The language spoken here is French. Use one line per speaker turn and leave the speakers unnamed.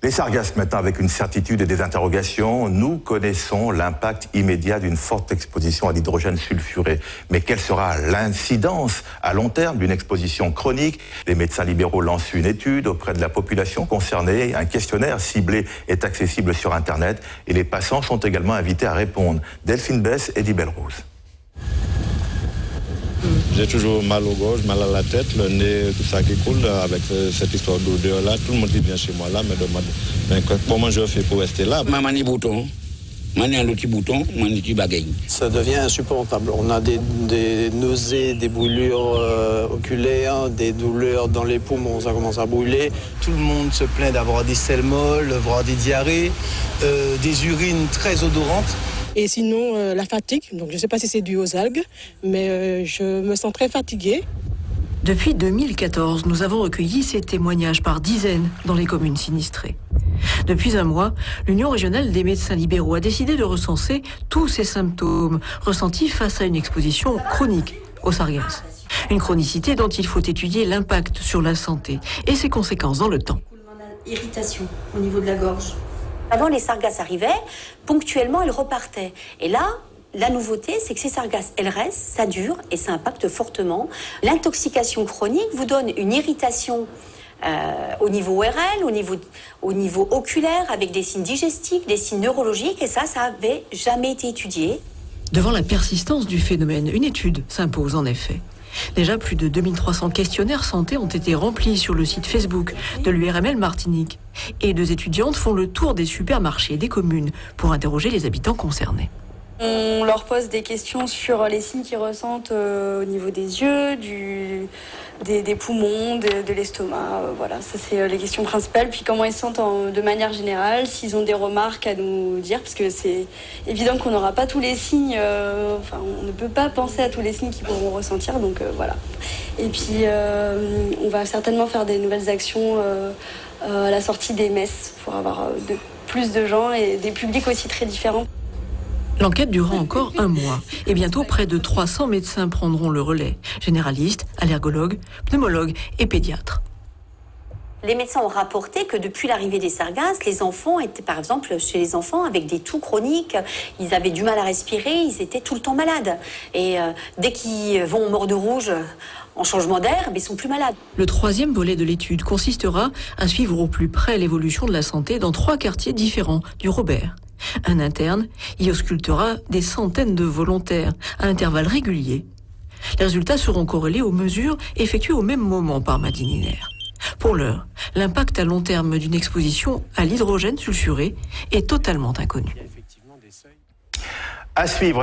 Les sargasses maintenant avec une certitude et des interrogations. Nous connaissons l'impact immédiat d'une forte exposition à l'hydrogène sulfuré. Mais quelle sera l'incidence à long terme d'une exposition chronique? Les médecins libéraux lancent une étude auprès de la population concernée. Un questionnaire ciblé est accessible sur Internet et les passants sont également invités à répondre. Delphine Bess et Dibel Rose.
J'ai toujours mal aux gorges, mal à la tête, le nez, tout ça qui coule avec cette histoire d'odeur-là. Tout le monde qui vient chez moi là me demande comment je fais pour rester là.
Maman bouton, maman un petit bouton, maman petit bagaille.
Ça devient insupportable. On a des nausées, des brûlures oculaires, des douleurs dans les poumons, ça commence à brûler.
Tout le monde se plaint d'avoir des selles molles, d'avoir des diarrhées, des urines très odorantes.
Et sinon, la fatigue, donc je ne sais pas si c'est dû aux algues, mais je me sens très fatiguée.
Depuis 2014, nous avons recueilli ces témoignages par dizaines dans les communes sinistrées. Depuis un mois, l'Union régionale des médecins libéraux a décidé de recenser tous ces symptômes ressentis face à une exposition chronique aux sargasses. Une chronicité dont il faut étudier l'impact sur la santé et ses conséquences dans le temps.
Irritation au niveau de la gorge. Avant, les sargasses arrivaient, ponctuellement, elles repartaient. Et là, la nouveauté, c'est que ces sargasses, elles restent, ça dure et ça impacte fortement. L'intoxication chronique vous donne une irritation au niveau ORL, au niveau oculaire, avec des signes digestifs, des signes neurologiques, et ça n'avait jamais été étudié.
Devant la persistance du phénomène, une étude s'impose en effet. Déjà, plus de 2300 questionnaires santé ont été remplis sur le site Facebook de l'URML Martinique. Et 2 étudiantes font le tour des supermarchés des communes pour interroger les habitants concernés.
On leur pose des questions sur les signes qu'ils ressentent au niveau des yeux, des poumons, de l'estomac. Voilà, ça c'est les questions principales. Puis comment ils se sentent de manière générale, s'ils ont des remarques à nous dire, parce que c'est évident qu'on n'aura pas tous les signes. On ne peut pas penser à tous les signes qu'ils pourront ressentir. Donc voilà. Et puis on va certainement faire des nouvelles actions à la sortie des messes pour avoir plus de gens et des publics aussi très différents.
L'enquête durera encore un mois et bientôt près de 300 médecins prendront le relais. Généralistes, allergologues, pneumologues et pédiatres.
Les médecins ont rapporté que depuis l'arrivée des sargasses, les enfants étaient, par exemple, chez les enfants avec des toux chroniques, ils avaient du mal à respirer, ils étaient tout le temps malades. Et dès qu'ils vont au mort de rouge en changement d'air, ils sont plus malades.
Le 3e volet de l'étude consistera à suivre au plus près l'évolution de la santé dans 3 quartiers différents du Robert. Un interne y auscultera des centaines de volontaires à intervalles réguliers. Les résultats seront corrélés aux mesures effectuées au même moment par Madininer. Pour l'heure, l'impact à long terme d'une exposition à l'hydrogène sulfuré est totalement inconnu.
À suivre.